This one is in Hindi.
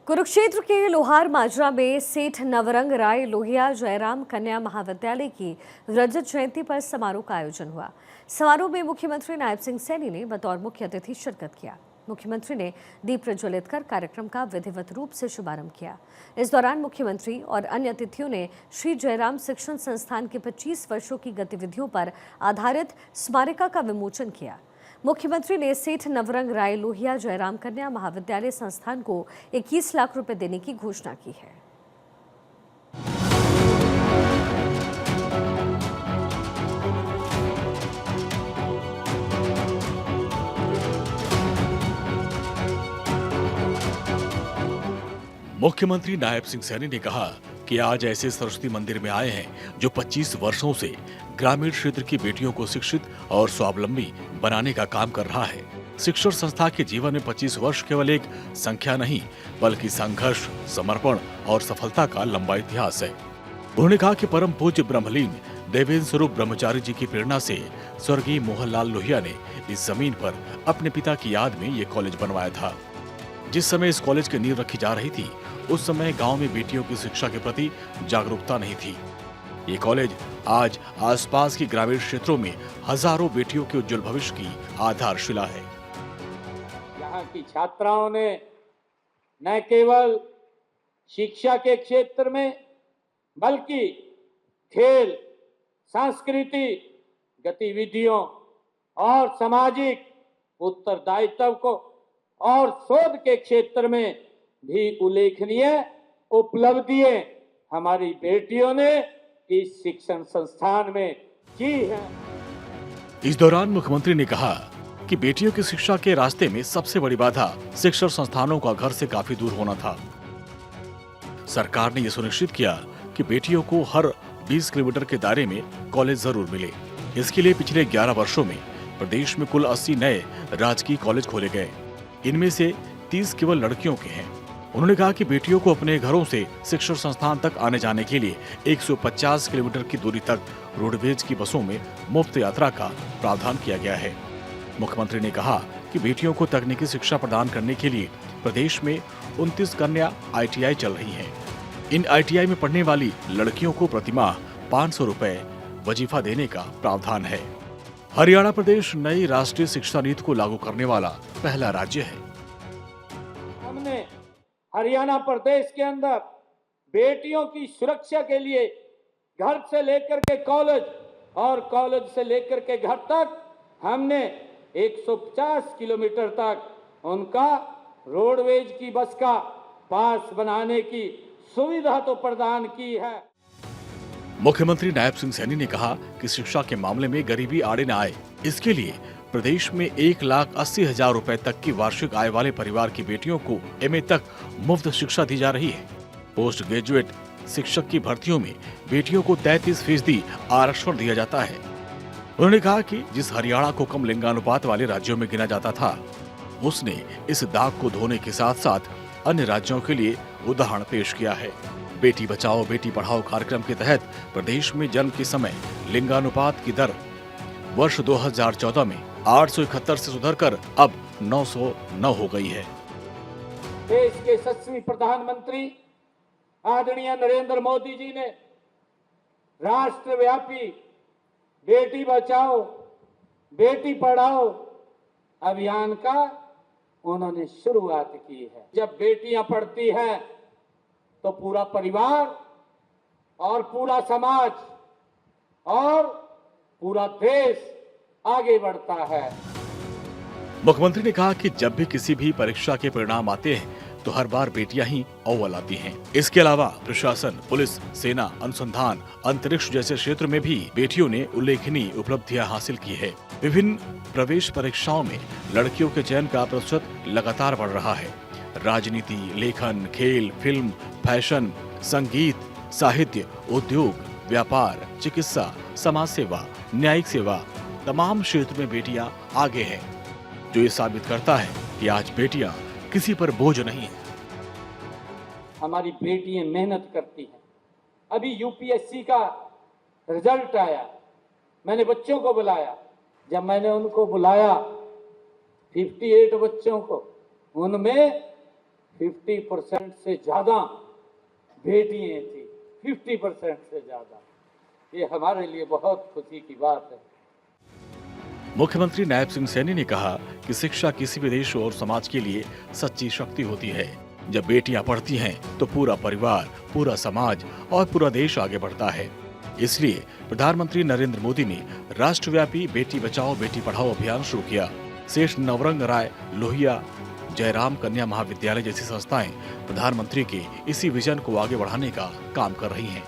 कुरुक्षेत्र के लोहार माजरा में सेठ नवरंग राय लोहिया जयराम कन्या महाविद्यालय की रजत जयंती पर समारोह का आयोजन हुआ। समारोह में मुख्यमंत्री नायब सिंह सैनी ने बतौर मुख्य अतिथि शिरकत किया। मुख्यमंत्री ने दीप प्रज्वलित कर कार्यक्रम का विधिवत रूप से शुभारंभ किया। इस दौरान मुख्यमंत्री और अन्य अतिथियों ने श्री जयराम शिक्षण संस्थान के 25 वर्षों की गतिविधियों पर आधारित स्मारिका का विमोचन किया। मुख्यमंत्री ने सेठ नवरंग राय लोहिया जयराम कन्या महाविद्यालय संस्थान को 21 लाख रुपए देने की घोषणा की है। मुख्यमंत्री नायब सिंह सैनी ने कहा कि आज ऐसे सरस्वती मंदिर में आए हैं जो 25 वर्षों से ग्रामीण क्षेत्र की बेटियों को शिक्षित और स्वावलंबी बनाने का काम कर रहा है। शिक्षण संस्था के जीवन में 25 वर्ष केवल एक संख्या नहीं बल्कि संघर्ष, समर्पण और सफलता का लंबा इतिहास है। उन्होंने कहा कि परम पूज्य ब्रह्मलीन देवेंद्र स्वरूप ब्रह्मचारी जी की प्रेरणा से स्वर्गीय मोहनलाल लोहिया ने इस जमीन पर अपने पिता की याद में ये कॉलेज बनवाया था। जिस समय इस कॉलेज की नींव रखी जा रही थी उस समय गांव में बेटियों की शिक्षा के प्रति जागरूकता नहीं थी। ये कॉलेज आज आसपास के ग्रामीण क्षेत्रों में हजारों बेटियों के उज्जवल भविष्य की आधारशिला है। यहाँ की छात्राओं ने न केवल शिक्षा के क्षेत्र में बल्कि खेल, सांस्कृतिक गतिविधियों और सामाजिक उत्तरदायित्व को और शोध के क्षेत्र में भी उल्लेखनीय उपलब्धियां हमारी बेटियों ने इस शिक्षण संस्थान में की है। इस दौरान मुख्यमंत्री ने कहा कि बेटियों की शिक्षा के रास्ते में सबसे बड़ी बाधा शिक्षण संस्थानों का घर से काफी दूर होना था। सरकार ने यह सुनिश्चित किया कि बेटियों को हर 20 किलोमीटर के दायरे में कॉलेज जरूर मिले। इसके लिए पिछले 11 वर्षों में प्रदेश में कुल 80 नए राजकीय कॉलेज खोले गए। इनमें से 30 केवल लड़कियों के हैं। उन्होंने कहा कि बेटियों को अपने घरों से शिक्षण संस्थान तक आने जाने के लिए 150 किलोमीटर की दूरी तक रोडवेज की बसों में मुफ्त यात्रा का प्रावधान किया गया है। मुख्यमंत्री ने कहा कि बेटियों को तकनीकी शिक्षा प्रदान करने के लिए प्रदेश में 29 कन्या ITI चल रही हैं। इन ITI में पढ़ने वाली लड़कियों को प्रतिमाह 500 रुपए वजीफा देने का प्रावधान है। हरियाणा प्रदेश नई राष्ट्रीय शिक्षा नीति को लागू करने वाला पहला राज्य है। हमने हरियाणा प्रदेश के अंदर बेटियों की सुरक्षा के लिए घर से लेकर के कॉलेज और कॉलेज से लेकर के घर तक हमने 150 किलोमीटर तक उनका रोडवेज की बस का पास बनाने की सुविधा तो प्रदान की है। मुख्यमंत्री नायब सिंह सैनी ने कहा कि शिक्षा के मामले में गरीबी आड़े न आए, इसके लिए प्रदेश में 1,80,000 रुपए तक की वार्षिक आय वाले परिवार की बेटियों को MA तक मुफ्त शिक्षा दी जा रही है। पोस्ट ग्रेजुएट शिक्षक की भर्तियों में बेटियों को 33% आरक्षण दिया जाता है। उन्होंने कहा कि जिस हरियाणा को कम लिंगानुपात वाले राज्यों में गिना जाता था, उसने इस दाग को धोने के साथ साथ अन्य राज्यों के लिए उदाहरण पेश किया है। बेटी बचाओ बेटी पढ़ाओ कार्यक्रम के तहत प्रदेश में जन्म के समय लिंगानुपात की दर वर्ष 2014 में 871 से सुधरकर अब 909 हो गई है। देश के यशस्वी प्रधानमंत्री आदरणीय नरेंद्र मोदी जी ने राष्ट्रव्यापी बेटी बचाओ बेटी पढ़ाओ अभियान का उन्होंने शुरुआत की है। जब बेटियां पढ़ती हैं तो पूरा परिवार और पूरा समाज और पूरा देश आगे बढ़ता है। मुख्यमंत्री ने कहा कि जब भी किसी भी परीक्षा के परिणाम आते हैं तो हर बार बेटियां ही अव्वल आती हैं। इसके अलावा प्रशासन, पुलिस, सेना, अनुसंधान, अंतरिक्ष जैसे क्षेत्र में भी बेटियों ने उल्लेखनीय उपलब्धियां हासिल की है। विभिन्न प्रवेश परीक्षाओं में लड़कियों के चयन का प्रतिशत लगातार बढ़ रहा है। राजनीति, लेखन, खेल, फिल्म, फैशन, संगीत, साहित्य, उद्योग, व्यापार, चिकित्सा, समाज सेवा, न्यायिक सेवा, तमाम क्षेत्र में बेटियां आगे हैं, जो ये साबित करता है कि आज बेटियां किसी पर बोझ नहीं है। हमारी बेटियां मेहनत करती हैं। अभी UPSC का रिजल्ट आया, मैंने बच्चों को बुलाया। जब मैंने उनको बुलाया 58 बच्चों को, उनमें 50% से ज्यादा बेटियां थी, 50% से ज्यादा। ये हमारे लिए बहुत खुशी की बात है। मुख्यमंत्री नायब सिंह सैनी ने कहा कि शिक्षा किसी भी देश और समाज के लिए सच्ची शक्ति होती है। जब बेटियां पढ़ती हैं तो पूरा परिवार, पूरा समाज और पूरा देश आगे बढ़ता है। इसलिए प्रधानमंत्री नरेंद्र मोदी ने राष्ट्रव्यापी बेटी बचाओ बेटी पढ़ाओ अभियान शुरू किया। सेठ नवरंग राय लोहिया जयराम कन्या महाविद्यालय जैसी संस्थाएं प्रधानमंत्री के इसी विजन को आगे बढ़ाने का काम कर रही हैं।